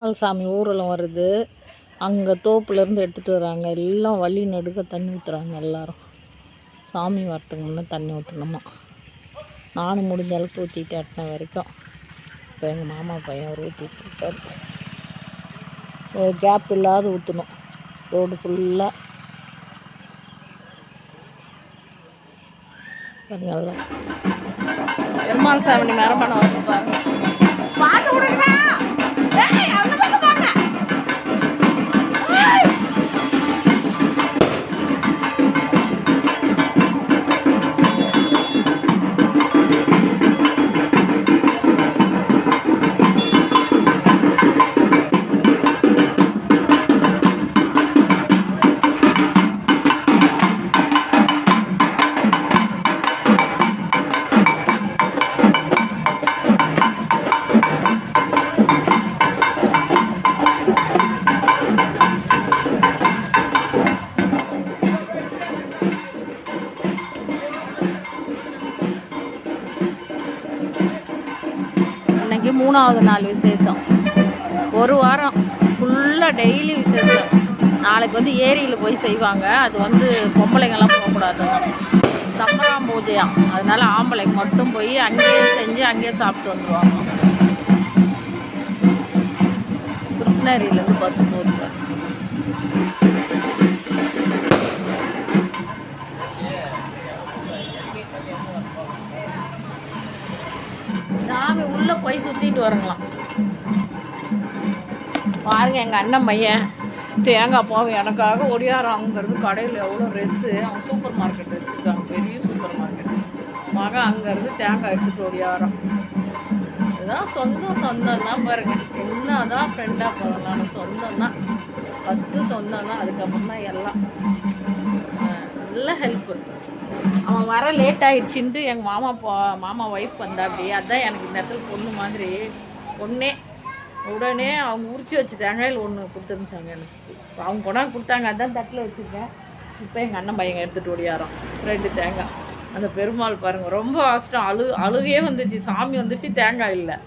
சாமி ஊரெல்லாம் வருது. அங்கே தோப்புலேருந்து எடுத்துகிட்டு வராங்க. எல்லாம் வழி நடுக்க தண்ணி ஊற்றுறாங்க. எல்லோரும் சாமி வரத்துக்கு முன்னே தண்ணி ஊற்றணுமா. நானும் முடிஞ்ச அளவுக்கு ஊற்றிட்டு எட்டின வரைக்கும். இப்போ எங்கள் மாமா பையன் அவர் ஊற்றிட்டு இருக்காரு. கேப் இல்லாத ஊற்றணும். ரோடு ஃபுல்லாக எல்லாம் பெருமாள் சாமி மரமணை வந்து பாருங்க. பாட்டு விடுங்களா? அந்த பக்கம் பாருங்க. இன்றைக்கி 3வது நாள் விசேஷம். ஒரு வாரம் ஃபுல்லாக டெய்லி விசேஷம். நாளைக்கு வந்து ஏரியில் போய் செய்வாங்க. அது வந்து பொம்பளைங்கெல்லாம் போகக்கூடாது. தம்பராம் பூஜையாம். அதனால் ஆம்பளைக்கு மட்டும் போய் அங்கேயே செஞ்சு அங்கேயே சாப்பிட்டு வந்துடுவாங்க. கிருஷ்ணகிரியிலேருந்து பஸ் போகுது. சாமி உள்ளே போய் சுற்றிட்டு வரங்களாம். பாருங்கள், எங்கள் அண்ணன் பையன் தேங்காய் போவேன் எனக்காக ஒடியாரம். அங்கேருந்து கடையில் எவ்வளோ ரெஸ்ஸு. அவங்க சூப்பர் மார்க்கெட் வச்சுருக்காங்க, பெரிய சூப்பர் மார்க்கெட். மகன் அங்கேருந்து தேங்காய் எடுத்துகிட்டு ஒடியாரம். இதுதான் சொந்தம் தான் பாருங்கள். என்ன தான் ஃப்ரெண்டாக போகலாம், சொந்தம் தான் ஃபஸ்ட்டு. சொந்தம் தான், அதுக்கப்புறம் தான் எல்லாம். நல்ல ஹெல்ப்பு. அவன் வர லேட் ஆகிடுச்சின்ட்டு எங்கள் மாமா ஒய்ஃப் வந்தா. அப்படியே அதுதான் எனக்கு இந்த இடத்துல பொண்ணு மாதிரி. உடனே அவங்க உரிச்சி வச்சு தேங்காயில் ஒன்று கொடுத்துருந்துச்சாங்க எனக்கு. அவங்க கொண்டாந்து கொடுத்தாங்க, அதுதான் தட்டில் வச்சுருக்கேன். இப்போ எங்கள் அண்ணன் பையன் எடுத்துகிட்டு ஓடியாரோம் 2 தேங்காய். அந்த பெருமாள் பாருங்கள், ரொம்ப கஷ்டம். அழுகையே வந்துச்சு. சாமி வந்துச்சு, தேங்காய் இல்லை.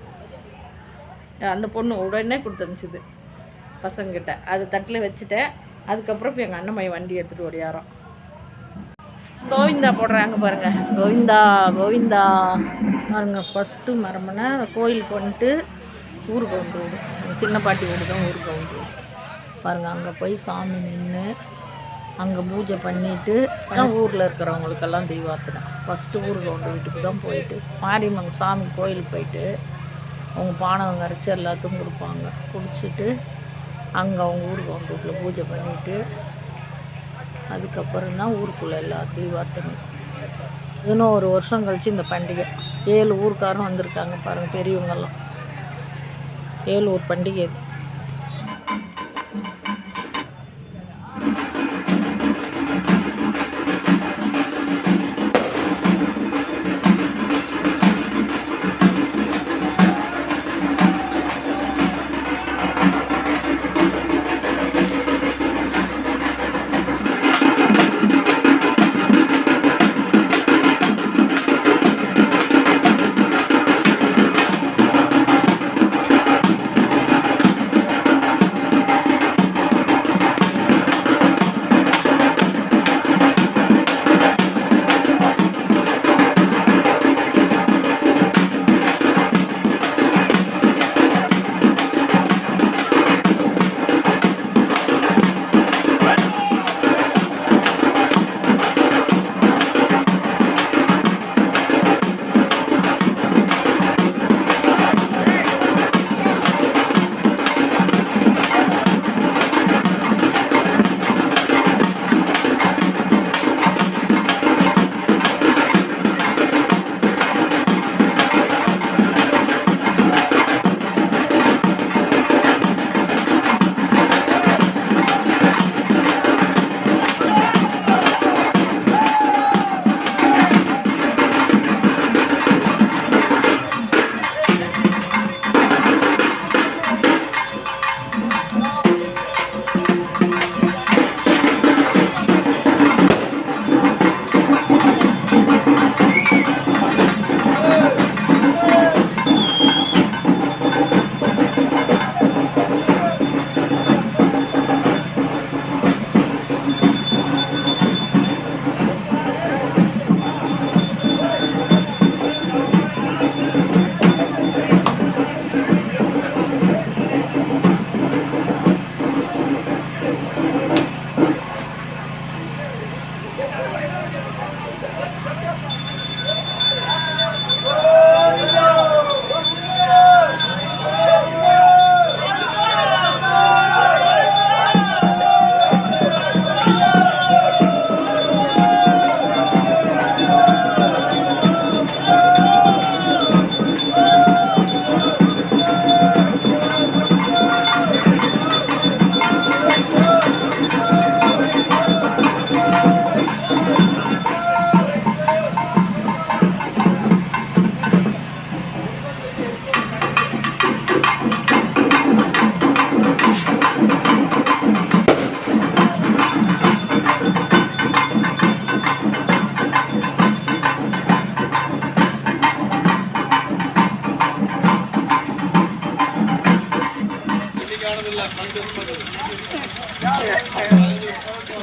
அந்த பொண்ணு உடனே கொடுத்துருந்துச்சுது பசங்கிட்ட. அது தட்டில் வச்சுட்டேன். அதுக்கப்புறம் இப்போ எங்கள் அண்ணன் பையன் வண்டி எடுத்துகிட்டு ஓடியாரோம். கோவிந்தா போடுறாங்க பாருங்கள். கோவிந்தா பாருங்கள். ஃபஸ்ட்டு மரமனை கோயிலுக்கு வந்துட்டு ஊருக்கு வந்துடுவோம். சின்ன பாட்டி வீடு தான் ஊருக்கு வந்துடுவோம் பாருங்கள். அங்கே போய் சாமி நின்று அங்கே பூஜை பண்ணிவிட்டு தான் ஊரில் இருக்கிறவங்களுக்கெல்லாம் தீபார்த்தனை. ஃபஸ்ட்டு ஊருக்கு வந்து வீட்டுக்கு தான் போயிட்டு மாரியம்மன் சாமி கோயிலுக்கு போயிட்டு அவங்க பானகம் கரைச்சி எல்லாத்துக்கும் கொடுப்பாங்க. குடிச்சிட்டு அங்கே அவங்க ஊருக்கு வந்து வீட்டில் பூஜை பண்ணிவிட்டு அதுக்கப்புறம் தான் ஊருக்குள்ளே எல்லாம் தீபார்த்தனை. இன்னும் ஒரு வருஷம் கழித்து இந்த பண்டிகை. 7 ஊருக்காரும் வந்திருக்காங்க பாருங்கள், பெரியவங்கெல்லாம். 7 ஊர் பண்டிகை இது.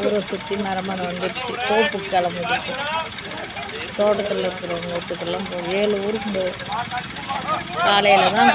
ஊரை சுற்றி மரமனை வந்துடுச்சு. தோப்பு கிளம்புது. தோட்டத்தில் இருக்கிறவங்க வீட்டுக்கெல்லாம் 7 ஊருக்கு போகும். காலையில் தான்